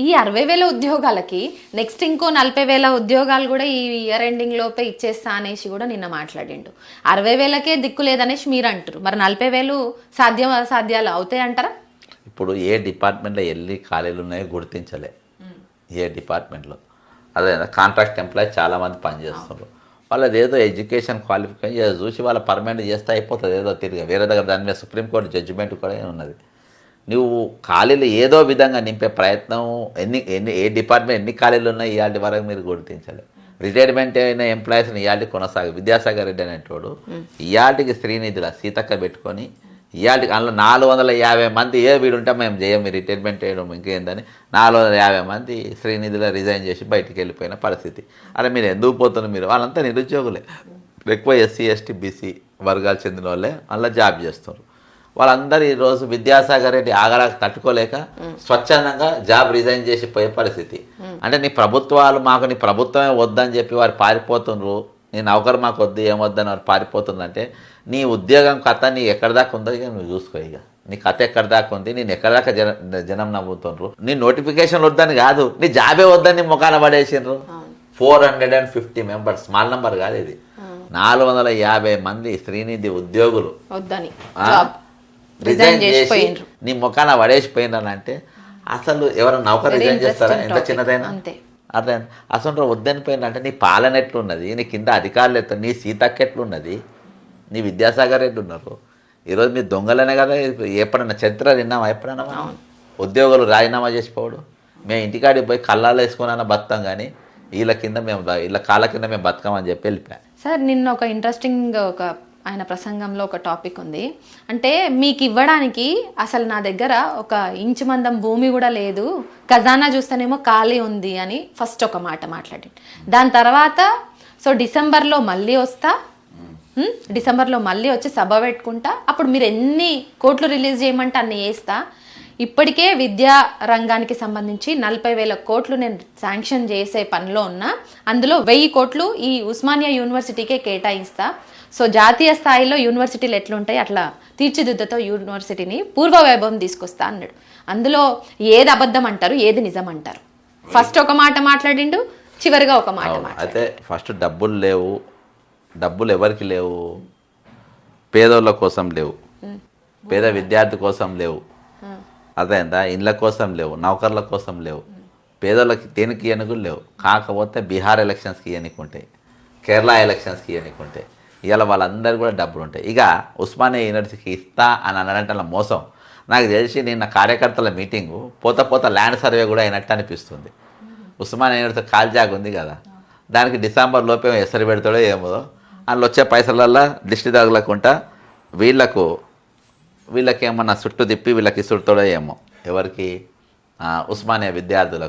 ఈ 60,000 ఉద్యోగాలకి నెక్స్ట్ ఇంకో 40,000 ఉద్యోగాలు కూడా ఈ ఇయర్ ఎండింగ్ లోపే ఇచ్చేస్తా అనేసి కూడా నిన్న మాట్లాడిండు. 60,000కే దిక్కు లేదనేసి మీరు అంటారు. మరి 40,000 సాధ్యాలు అవుతాయి అంటారా? ఇప్పుడు ఏ డిపార్ట్మెంట్లో ఎన్ని ఖాళీలు ఉన్నాయో గుర్తించలే. ఏ డిపార్ట్మెంట్లో అదే కాంట్రాక్ట్ ఎంప్లాయీ చాలామంది పనిచేస్తున్నారు. వాళ్ళది ఏదో ఎడ్యుకేషన్ క్వాలిఫికేషన్ చూసి వాళ్ళ పర్మనెంట్ చేస్తే అయిపోతుంది. ఏదో తిరిగి వేరే దగ్గర దాని మీద సుప్రీంకోర్టు జడ్జిమెంట్ కూడా ఉన్నది. నువ్వు ఖాళీలు ఏదో విధంగా నింపే ప్రయత్నం ఏ డిపార్ట్మెంట్ ఎన్ని ఖాళీలు ఉన్నాయి ఇవాళ వరకు మీరు గుర్తించాలి. రిటైర్మెంట్ అయిన ఎంప్లాయీస్ని ఇవాళ కొనసాగి విద్యాసాగర్ రెడ్డి అనేటోడు ఇవాళకి శ్రీనిధిలో సీతక్క పెట్టుకొని ఇవాళకి అందులో 450 మంది వీడుంటే మేము చేయం మీరు రిటైర్మెంట్ చేయడం ఇంకేందని 450 మంది శ్రీనిధిలో రిజైన్ చేసి బయటికి వెళ్ళిపోయిన పరిస్థితి. అరే మీరు ఎందుకు పోతున్నారు? మీరు వాళ్ళంతా నిరుద్యోగులే, ఎక్కువ ఎస్సీ ఎస్టీ బీసీ వర్గాలు చెందిన వాళ్ళే అందులో జాబ్ చేస్తున్నారు. వాళ్ళందరూ ఈరోజు విద్యాసాగర్ రెడ్డి ఆగరాకు తట్టుకోలేక స్వచ్ఛందంగా జాబ్ రిజైన్ చేసి పోయే పరిస్థితి. అంటే నీ ప్రభుత్వమే వద్దని చెప్పి వారు పారిపోతున్నారు. నీ నౌకరు మాకు వద్దు ఏమొద్దని వారు పారిపోతుందంటే నీ ఉద్యోగం కథ నీ ఎక్కడి దాకా ఉందో ఇక నువ్వు చూసుకో. ఇక నీ కథ ఎక్కడి దాకా ఉంది, నేను ఎక్కడి దాకా జనం నమ్ముతుండ్రు. నీ నోటిఫికేషన్ వద్దని కాదు, నీ జాబే వద్దని ముఖాన పడేసిండ్రు. 450 మెంబర్స్, స్మాల్ నెంబర్ కాదు ఇది. 450 మంది శ్రీనిధి ఉద్యోగులు వద్దని రిజైన్ చేసి నీ ముఖాన పడేసిపోయినారు. అంటే అసలు ఎవరైనా నౌకరు రిజైన్ చేస్తారా? ఎంత చిన్నదైనా అర్థం. అసలు వద్దని పోయినంటే నీ పాలన ఎట్లున్నది, నీ కింద అధికారులు ఎట్లా, నీ సీతక్క ఎట్లున్నది, నీ విద్యాసాగర్ రెడ్డి ఉన్నారు. ఈరోజు మీరు దొంగలనే కదా. ఎప్పుడైనా చరిత్ర విన్నామా? ఎప్పుడైనా ఉద్యోగులు రాజీనామా చేసిపోవడం, మేము ఇంటికాడికి పోయి కళ్ళాలు వేసుకున్నా బతాం, కానీ వీళ్ళ కాళ్ళ కింద మేము బతకమని చెప్పి వెళ్ళిపోయాం. సార్ నిన్న ఒక ఇంట్రెస్టింగ్ ఆయన ప్రసంగంలో ఒక టాపిక్ ఉంది. అంటే మీకు ఇవ్వడానికి అసలు నా దగ్గర ఒక ఇంచు మందం భూమి కూడా లేదు, ఖజానా చూస్తేనేమో ఖాళీ ఉంది అని ఫస్ట్ ఒక మాట మాట్లాడి, దాని తర్వాత డిసెంబర్లో మళ్ళీ వచ్చి సభ పెట్టుకుంటా, అప్పుడు మీరు ఎన్ని కోట్లు రిలీజ్ చేయమంటే అన్ని వేస్తా, ఇప్పటికే విద్యా రంగానికి సంబంధించి 40,000 కోట్లు నేను శాంక్షన్ చేసే పనిలో ఉన్నా, అందులో 1000 కోట్లు ఈ ఉస్మానియా యూనివర్సిటీకే కేటాయిస్తా. జాతీయ స్థాయిలో యూనివర్సిటీలు ఎట్లుంటాయి అట్లా తీర్చిదిద్దుతో యూనివర్సిటీని పూర్వ వైభవం తీసుకొస్తా అన్నాడు. అందులో ఏది అబద్ధం అంటారు, ఏది నిజం అంటారు? ఫస్ట్ ఒక మాట మాట్లాడిండు, చివరిగా ఒక మాట అయితే ఫస్ట్ డబ్బులు ఎవరికి లేవు? పేదోళ్ళ కోసం లేవు, పేద విద్యార్థి కోసం లేవు, అదేందా ఇండ్ల కోసం లేవు, నౌకర్ల కోసం లేవు, పేదోళ్ళకి దేనికి ఎన్నికలు లేవు. కాకపోతే బీహార్ ఎలక్షన్స్కి ఎన్నికుంటాయి, కేరళ ఎలక్షన్స్కి ఎన్నికుంటాయి. ఇవాళ వాళ్ళందరూ కూడా డబ్బులు ఉంటాయి. ఇక ఉస్మానియా యూనివర్సిటీకి ఇస్తా అని అనడంటే మోసం. నాకు తెలిసి నిన్న కార్యకర్తల మీటింగు పోత ల్యాండ్ సర్వే కూడా అయినట్టు అనిపిస్తుంది. ఉస్మానియా యూనివర్సిటీ కాల్జాగ్ ఉంది కదా, దానికి డిసెంబర్ లోపే ఎసరు పెడతాడో ఏమో, అందులో వచ్చే పైసలల్లో దిష్టి తగలకుండా వీళ్ళకి ఏమన్నా చుట్టూ తిప్పి వీళ్ళకి ఇసుడుతాడో ఏమో. ఎవరికి? ఉస్మానియా విద్యార్థులకు.